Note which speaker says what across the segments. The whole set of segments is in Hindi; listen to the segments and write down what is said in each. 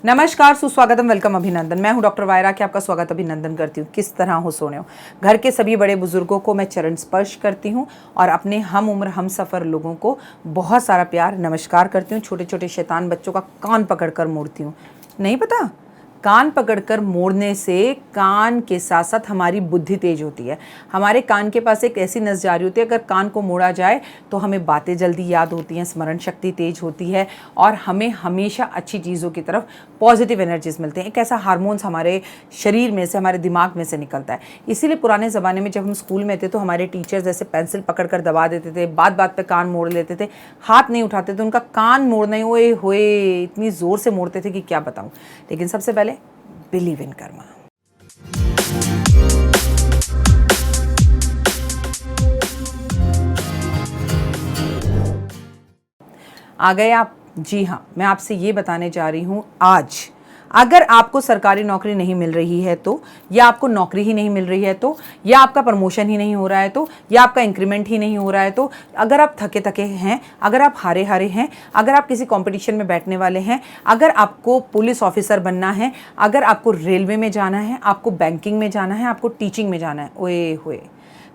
Speaker 1: नमस्कार, सुस्वागतम, वेलकम, अभिनंदन। मैं हूं डॉक्टर वायरा की आपका स्वागत अभिनंदन करती हूं। किस तरह हो सोने हो। घर के सभी बड़े बुजुर्गों को मैं चरण स्पर्श करती हूं और अपने हम उम्र हम सफ़र लोगों को बहुत सारा प्यार नमस्कार करती हूं। छोटे छोटे शैतान बच्चों का कान पकड़कर मोड़ती हूँ। नहीं पता, कान पकड़कर मोड़ने से कान के साथ साथ हमारी बुद्धि तेज होती है। हमारे कान के पास एक ऐसी नस जारी होती है, अगर कान को मोड़ा जाए तो हमें बातें जल्दी याद होती हैं, स्मरण शक्ति तेज होती है और हमें हमेशा अच्छी चीज़ों की तरफ पॉजिटिव एनर्जीज मिलते हैं। एक ऐसा हार्मोन्स हमारे शरीर में से, हमारे दिमाग में से निकलता है। इसीलिए पुराने ज़माने में जब हम स्कूल में थे तो हमारे टीचर्स ऐसे पेंसिल पकड़कर दबा देते थे, बात बात पे कान मोड़ लेते थे, हाथ नहीं उठाते थे। उनका कान मोड़ने ओए होए इतनी ज़ोर से मोड़ते थे कि क्या बताऊँ। लेकिन सबसे पहले बिलीव इन कर्मा। आ गए आप? जी हाँ, मैं आपसे ये बताने जा रही हूँ आज, अगर आपको सरकारी नौकरी नहीं मिल रही है तो, या आपको नौकरी ही नहीं मिल रही है तो, या आपका प्रमोशन ही नहीं हो रहा है तो, या आपका इंक्रीमेंट ही नहीं हो रहा है तो, अगर आप थके थके हैं, अगर आप हारे हारे हैं, अगर आप किसी कंपटीशन में बैठने वाले हैं, अगर आपको पुलिस ऑफिसर बनना है, अगर आपको रेलवे में जाना है, आपको बैंकिंग में जाना है, आपको टीचिंग में जाना है, ओए होए,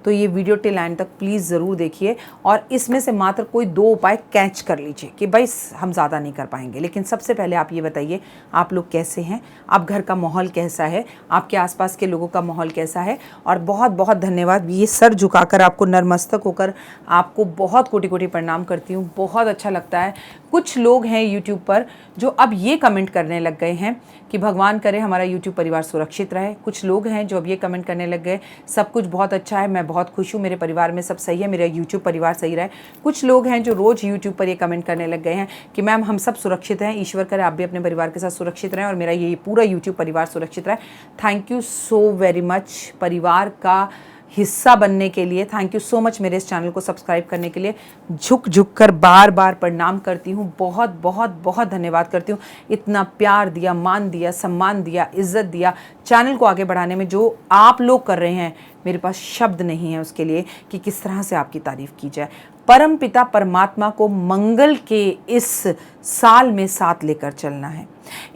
Speaker 1: तो ये वीडियो टिल एंड तक प्लीज़ ज़रूर देखिए और इसमें से मात्र कोई 2 उपाय कैच कर लीजिए कि भाई हम ज़्यादा नहीं कर पाएंगे। लेकिन सबसे पहले आप ये बताइए, आप लोग कैसे हैं, आप घर का माहौल कैसा है, आपके आसपास के लोगों का माहौल कैसा है। और बहुत बहुत धन्यवाद, ये सर झुकाकर आपको नतमस्तक होकर आपको बहुत कोटि कोटि प्रणाम करती हूँ। बहुत अच्छा लगता है। कुछ लोग हैं यूट्यूब पर जो अब ये कमेंट करने लग गए हैं कि भगवान करे हमारा यूट्यूब परिवार सुरक्षित रहे। कुछ लोग हैं जो अब ये कमेंट करने लग गए, सब कुछ बहुत अच्छा है, मैं बहुत खुश हूँ, मेरे परिवार में सब सही है, मेरा यूट्यूब परिवार सही रहे। कुछ लोग हैं जो रोज़ यूट्यूब पर ये कमेंट करने लग गए हैं कि मैम हम सब सुरक्षित हैं, ईश्वर करे आप भी अपने परिवार के साथ सुरक्षित रहें और मेरा ये पूरा यूट्यूब परिवार सुरक्षित रहे। Thank you so very much परिवार का हिस्सा बनने के लिए। थैंक यू सो मच मेरे इस चैनल को सब्सक्राइब करने के लिए। झुक झुक कर बार बार प्रणाम करती हूँ, बहुत बहुत बहुत धन्यवाद करती हूँ। इतना प्यार दिया, मान दिया, सम्मान दिया, इज्जत दिया, चैनल को आगे बढ़ाने में जो आप लोग कर रहे हैं, मेरे पास शब्द नहीं है उसके लिए कि किस तरह से आपकी तारीफ़ की जाए। परम पिता परमात्मा को मंगल के इस साल में साथ लेकर चलना है।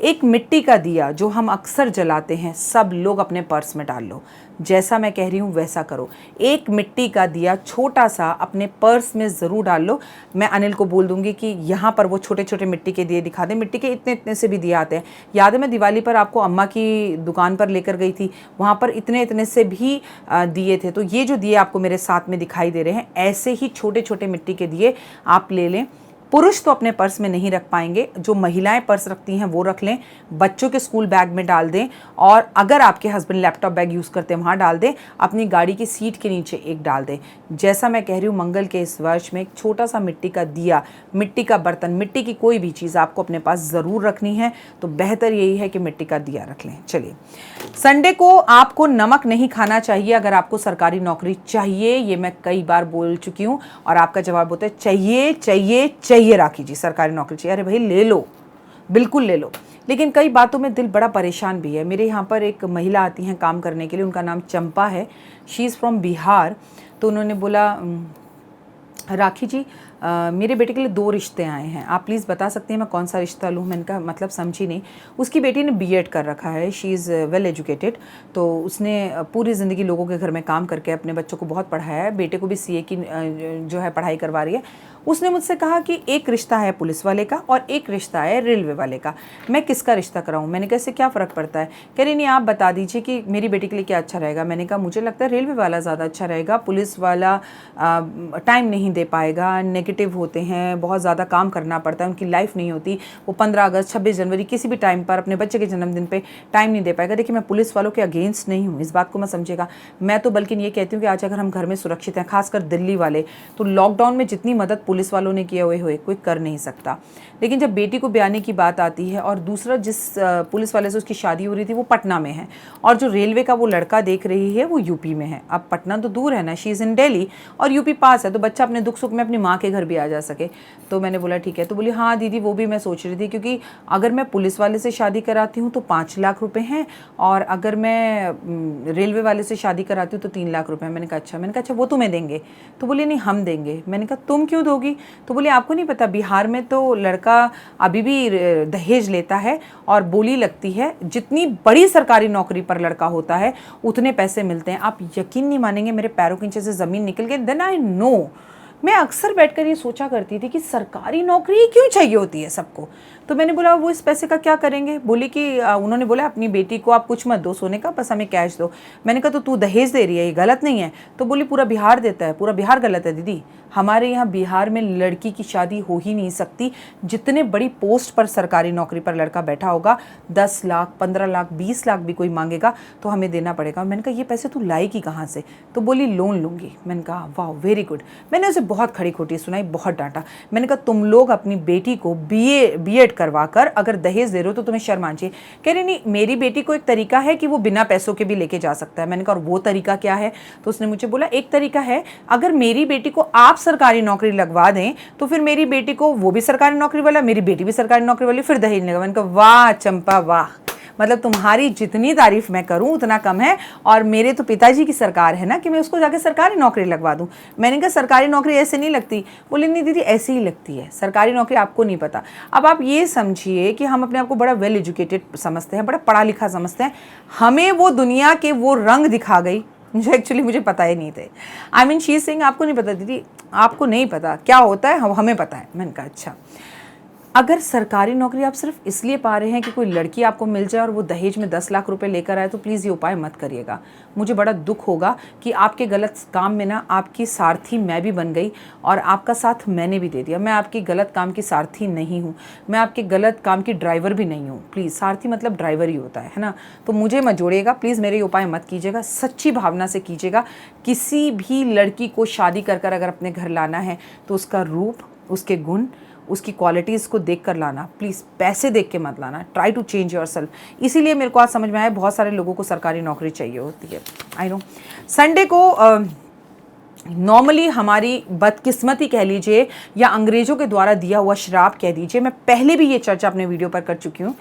Speaker 1: एक मिट्टी का दिया जो हम अक्सर जलाते हैं, सब लोग अपने पर्स में डाल लो। जैसा मैं कह रही हूँ वैसा करो। एक मिट्टी का दिया छोटा सा अपने पर्स में ज़रूर डाल लो। मैं अनिल को बोल दूंगी कि यहाँ पर वो छोटे छोटे मिट्टी के दिए दिखा दें। मिट्टी के इतने इतने से भी दिए आते हैं। याद है मैं दिवाली पर आपको अम्मा की दुकान पर लेकर गई थी, वहाँ पर इतने इतने से भी दिए थे। तो ये जो दिए आपको मेरे साथ में दिखाई दे रहे हैं, ऐसे ही छोटे छोटे मिट्टी के दिए आप ले लें। पुरुष तो अपने पर्स में नहीं रख पाएंगे, जो महिलाएं पर्स रखती हैं वो रख लें, बच्चों के स्कूल बैग में डाल दें, और अगर आपके हस्बैंड लैपटॉप बैग यूज़ करते हैं वहाँ डाल दें, अपनी गाड़ी की सीट के नीचे एक डाल दें। जैसा मैं कह रही हूँ, मंगल के इस वर्ष में एक छोटा सा मिट्टी का दिया, मिट्टी का बर्तन, मिट्टी की कोई भी चीज़ आपको अपने पास ज़रूर रखनी है, तो बेहतर यही है कि मिट्टी का दिया रख लें। चलिए, संडे को आपको नमक नहीं खाना चाहिए अगर आपको सरकारी नौकरी चाहिए। ये मैं कई बार बोल चुकी हूँ और आपका जवाब होता है चाहिए चाहिए चाहिए राखी जी, सरकारी नौकरी चाहिए। अरे भाई ले लो, बिल्कुल ले लो। लेकिन कई बातों में दिल बड़ा परेशान भी है। मेरे यहाँ पर एक महिला आती हैं काम करने के लिए, उनका नाम चंपा है, शी इज़ फ्रॉम बिहार। तो उन्होंने बोला राखी जी मेरे बेटे के लिए 2 रिश्ते आए हैं, आप प्लीज़ बता सकते हैं मैं कौन सा रिश्ता लूँ। मैंने कहा मतलब समझी नहीं। उसकी बेटी ने बीएड कर रखा है, शी इज़ वेल एजुकेटेड, तो उसने पूरी ज़िंदगी लोगों के घर में काम करके अपने बच्चों को बहुत पढ़ाया है, बेटे को भी सीए की जो है पढ़ाई करवा रही है। उसने मुझसे कहा कि एक रिश्ता है पुलिस वाले का और एक रिश्ता है रेलवे वाले का, मैं किसका रिश्ता कराऊँ। मैंने कहा इससे क्या फ़र्क पड़ता है। कह रही नहीं आप बता दीजिए कि मेरी बेटी के लिए क्या अच्छा रहेगा। मैंने कहा मुझे लगता है रेलवे वाला ज़्यादा अच्छा रहेगा, पुलिस वाला टाइम नहीं दे पाएगा, नेगेटिव होते हैं, बहुत ज़्यादा काम करना पड़ता है, उनकी लाइफ नहीं होती, वो 15 अगस्त 26 जनवरी किसी भी टाइम पर अपने बच्चे के जन्मदिन पे टाइम नहीं दे पाएगा। देखिए मैं पुलिस वालों के अगेंस्ट नहीं हूँ, इस बात को मैं समझेगा। मैं तो बल्कि ये कहती हूँ कि आज अगर हम घर में सुरक्षित हैं, खासकर दिल्ली वाले, तो लॉकडाउन में जितनी मदद पुलिस वालों ने किए हुए कोई कर नहीं सकता। लेकिन जब बेटी को ब्याने की बात आती है, और दूसरा जिस पुलिस वाले से उसकी शादी हो रही थी वो पटना में है, और जो रेलवे का वो लड़का देख रही है वो यूपी में है। अब पटना तो दूर है ना, शी इज़ इन दिल्ली और यूपी पास है, तो बच्चा अपने दुख सुख में अपनी माँ के घर भी आ जा सके। तो मैंने बोला ठीक है। तो बोली हाँ दीदी वो भी मैं सोच रही थी, क्योंकि अगर मैं पुलिस वाले से शादी कराती हूँ तो 5 लाख रुपए हैं, और अगर मैं रेलवे वाले से शादी कराती हूँ तो 3 लाख रुपए हैं। मैंने कहा अच्छा वो तुम्हें देंगे? तो बोली नहीं हम देंगे। मैंने कहा तुम क्यों दोगी? तो बोली आपको नहीं पता बिहार में तो लड़का अभी भी दहेज लेता है और बोली लगती है, जितनी बड़ी सरकारी नौकरी पर लड़का होता है उतने पैसे मिलते हैं। आप यकीन नहीं मानेंगे, मेरे पैरों के नीचे से ज़मीन निकल गई। देन आई नो, मैं अक्सर बैठकर ये सोचा करती थी कि सरकारी नौकरी क्यों चाहिए होती है सबको। तो मैंने बोला वो इस पैसे का क्या करेंगे? बोली कि उन्होंने बोला अपनी बेटी को आप कुछ मत दो सोने का, बस हमें कैश दो। मैंने कहा तो तू दहेज दे रही है, ये गलत नहीं है? तो बोली पूरा बिहार देता है। पूरा बिहार गलत है दीदी, हमारे यहाँ बिहार में लड़की की शादी हो ही नहीं सकती। जितने बड़ी पोस्ट पर सरकारी नौकरी पर लड़का बैठा होगा, 10 लाख 15 लाख 20 लाख भी कोई मांगेगा तो हमें देना पड़ेगा। मैंने कहा ये पैसे तू लाएगी कहाँ से? तो बोली लोन लूँगी। मैंने कहा वाह वेरी गुड। मैंने उसे बहुत खड़ी खोटी सुनाई, बहुत डांटा। मैंने कहा तुम लोग अपनी बेटी को बीएड करवा कर अगर दहेज दे रहे हो तो तुम्हें शर्म आनी चाहिए। कह रही नहीं मेरी बेटी को एक तरीका है कि वो बिना पैसों के भी लेके जा सकता है। मैंने कहा और वो तरीका क्या है? तो उसने मुझे बोला एक तरीका है, अगर मेरी बेटी को आप सरकारी नौकरी लगवा दें तो फिर मेरी बेटी को वो भी सरकारी नौकरी वाला, मेरी बेटी भी सरकारी नौकरी वाली, फिर दहेज नहीं लगा। मैंने कहा वाह चंपा वाह, मतलब तुम्हारी जितनी तारीफ मैं करूं उतना कम है। और मेरे तो पिताजी की सरकार है ना कि मैं उसको जाके सरकारी नौकरी लगवा दूं। मैंने कहा सरकारी नौकरी ऐसे नहीं लगती। बोले नहीं दीदी ऐसे ही लगती है, सरकारी नौकरी आपको नहीं पता। अब आप ये समझिए कि हम अपने आप को बड़ा वेल एजुकेटेड समझते हैं, बड़ा पढ़ा लिखा समझते हैं, हमें वो दुनिया के वो रंग दिखा गई जो एक्चुअली मुझे पता ही नहीं थे। आई मीन शी सिंह आपको नहीं पता दीदी, आपको नहीं पता क्या होता है, हमें पता है। मैंने कहा अच्छा, अगर सरकारी नौकरी आप सिर्फ इसलिए पा रहे हैं कि कोई लड़की आपको मिल जाए और वो दहेज में 10 लाख रुपए लेकर आए तो प्लीज़ ये उपाय मत करिएगा। मुझे बड़ा दुख होगा कि आपके गलत काम में ना आपकी सारथी मैं भी बन गई और आपका साथ मैंने भी दे दिया। मैं आपकी गलत काम की सारथी नहीं हूँ, मैं आपके गलत काम की ड्राइवर भी नहीं हूँ। प्लीज़, सारथी मतलब ड्राइवर ही होता है ना। तो मुझे मत जोड़िएगा प्लीज़, मेरे ये उपाय मत कीजिएगा, सच्ची भावना से कीजिएगा। किसी भी लड़की को शादी कर कर अगर अपने घर लाना है तो उसका रूप, उसके गुण, उसकी क्वालिटीज़ को देख कर लाना, प्लीज़ पैसे देख के मत लाना। Try to change yourself. इसीलिए मेरे को आज समझ में आया बहुत सारे लोगों को सरकारी नौकरी चाहिए होती है। आई नो संडे को नॉर्मली हमारी बदकिस्मती कह लीजिए या अंग्रेज़ों के द्वारा दिया हुआ श्राप कह दीजिए, मैं पहले भी ये चर्चा अपने वीडियो पर कर चुकी हूँ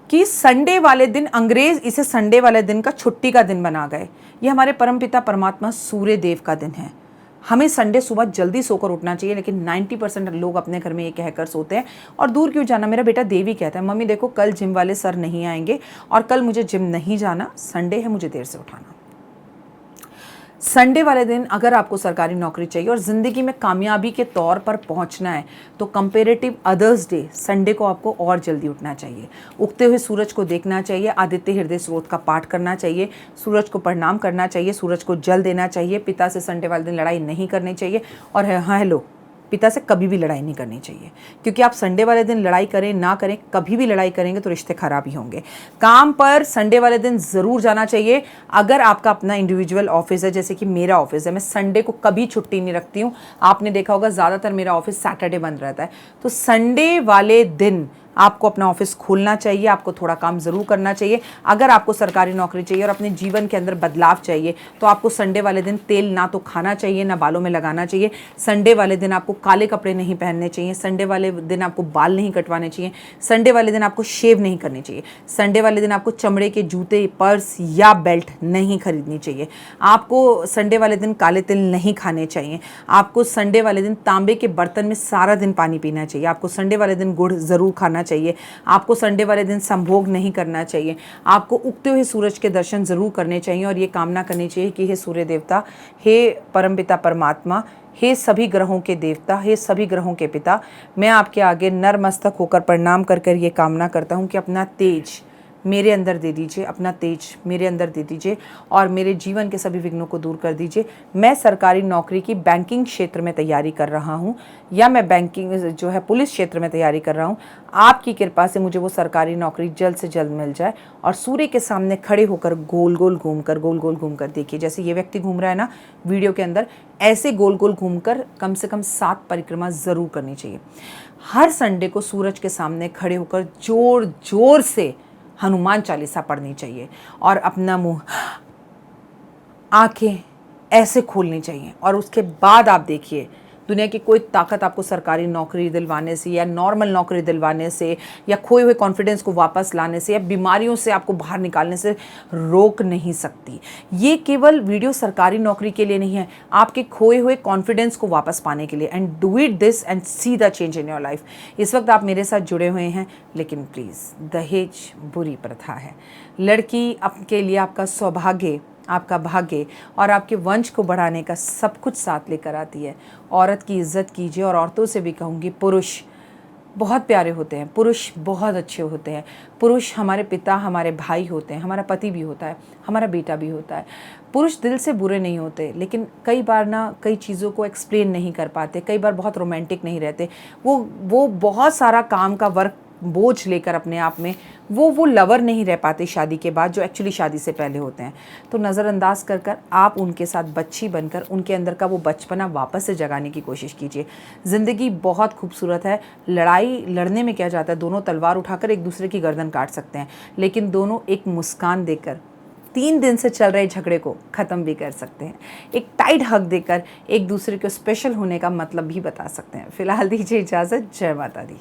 Speaker 1: कि संडे वाले दिन अंग्रेज़ इसे संडे वाले दिन का छुट्टी का दिन बना गए। ये हमारे परमपिता परमात्मा सूर्य देव का दिन है। हमें संडे सुबह जल्दी सोकर उठना चाहिए, लेकिन 90% लोग अपने घर में ये कहकर सोते हैं। और दूर क्यों जाना, मेरा बेटा देव ही कहता है मम्मी देखो कल जिम वाले सर नहीं आएंगे और कल मुझे जिम नहीं जाना, संडे है, मुझे देर से उठाना। संडे वाले दिन अगर आपको सरकारी नौकरी चाहिए और ज़िंदगी में कामयाबी के तौर पर पहुंचना है तो कंपेरेटिव अदर्स डे संडे को आपको और जल्दी उठना चाहिए। उगते हुए सूरज को देखना चाहिए, आदित्य हृदय स्रोत का पाठ करना चाहिए, सूरज को प्रणाम करना चाहिए, सूरज को जल देना चाहिए। पिता से संडे वाले दिन लड़ाई नहीं करनी चाहिए। और हाँ हेलो, पिता से कभी भी लड़ाई नहीं करनी चाहिए, क्योंकि आप संडे वाले दिन लड़ाई करें ना करें, कभी भी लड़ाई करेंगे तो रिश्ते खराब ही होंगे। काम पर संडे वाले दिन ज़रूर जाना चाहिए। अगर आपका अपना इंडिविजुअल ऑफिस है, जैसे कि मेरा ऑफिस है, मैं संडे को कभी छुट्टी नहीं रखती हूँ। आपने देखा होगा ज़्यादातर मेरा ऑफिस सैटरडे बंद रहता है। तो संडे वाले दिन आपको अपना ऑफिस खोलना चाहिए, आपको थोड़ा काम ज़रूर करना चाहिए। अगर आपको सरकारी नौकरी चाहिए और अपने जीवन के अंदर बदलाव चाहिए तो आपको संडे वाले दिन तेल ना तो खाना चाहिए ना बालों में लगाना चाहिए। संडे वाले दिन आपको काले कपड़े नहीं पहनने चाहिए। संडे वाले दिन आपको बाल नहीं कटवाने चाहिए। संडे वाले दिन आपको शेव नहीं करनी चाहिए। संडे वाले दिन आपको चमड़े के जूते, पर्स या बेल्ट नहीं खरीदनी चाहिए। आपको संडे वाले दिन काले तिल नहीं खाने चाहिए। आपको संडे वाले दिन तांबे के बर्तन में सारा दिन पानी पीना चाहिए। आपको संडे वाले दिन गुड़ ज़रूर खाना चाहिए। आपको संडे वाले दिन संभोग नहीं करना चाहिए। आपको उगते हुए सूरज के दर्शन जरूर करने चाहिए और ये कामना करनी चाहिए कि हे सूर्य देवता, हे परमपिता परमात्मा, हे सभी ग्रहों के देवता, हे सभी ग्रहों के पिता, मैं आपके आगे नतमस्तक होकर प्रणाम कर कर ये कामना करता हूँ कि अपना तेज मेरे अंदर दे दीजिए, अपना तेज मेरे अंदर दे दीजिए और मेरे जीवन के सभी विघ्नों को दूर कर दीजिए। मैं सरकारी नौकरी की बैंकिंग क्षेत्र में तैयारी कर रहा हूँ या मैं बैंकिंग जो है पुलिस क्षेत्र में तैयारी कर रहा हूँ। आपकी कृपा से मुझे वो सरकारी नौकरी जल्द से जल्द मिल जाए। और सूर्य के सामने खड़े होकर गोल गोल घूमकर देखिए, जैसे ये व्यक्ति घूम रहा है ना वीडियो के अंदर, ऐसे गोल गोल घूमकर कम से कम 7 परिक्रमा ज़रूर करनी चाहिए। हर संडे को सूरज के सामने खड़े होकर जोर जोर से हनुमान चालीसा पढ़नी चाहिए और अपना मुंह, आंखें ऐसे खोलनी चाहिए। और उसके बाद आप देखिए दुनिया की कोई ताकत आपको सरकारी नौकरी दिलवाने से या नॉर्मल नौकरी दिलवाने से या खोए हुए कॉन्फिडेंस को वापस लाने से या बीमारियों से आपको बाहर निकालने से रोक नहीं सकती। ये केवल वीडियो सरकारी नौकरी के लिए नहीं है, आपके खोए हुए कॉन्फिडेंस को वापस पाने के लिए। And do it this and see the change in your life. इस वक्त आप मेरे साथ जुड़े हुए हैं, लेकिन प्लीज़ दहेज बुरी प्रथा है। लड़की आपके लिए आपका सौभाग्य, आपका भाग्य और आपके वंश को बढ़ाने का सब कुछ साथ लेकर आती है। औरत की इज्जत कीजिए। और औरतों से भी कहूँगी, पुरुष बहुत प्यारे होते हैं, पुरुष बहुत अच्छे होते हैं। पुरुष हमारे पिता, हमारे भाई होते हैं, हमारा पति भी होता है, हमारा बेटा भी होता है। पुरुष दिल से बुरे नहीं होते, लेकिन कई बार ना कई चीज़ों को एक्सप्लेन नहीं कर पाते, कई बार बहुत रोमांटिक नहीं रहते। वो बहुत सारा काम का वर्क बोझ लेकर अपने आप में वो लवर नहीं रह पाते शादी के बाद, जो एक्चुअली शादी से पहले होते हैं। तो नज़रअंदाज कर कर आप उनके साथ बच्ची बनकर उनके अंदर का वो बचपना वापस से जगाने की कोशिश कीजिए। ज़िंदगी बहुत खूबसूरत है। लड़ाई लड़ने में क्या जाता है, दोनों तलवार उठाकर एक दूसरे की गर्दन काट सकते हैं, लेकिन दोनों एक मुस्कान देकर 3 दिन से चल रहे झगड़े को ख़त्म भी कर सकते हैं। एक टाइट हक देकर एक दूसरे को स्पेशल होने का मतलब भी बता सकते हैं। फ़िलहाल दीजिए इजाज़त। जय माता दी।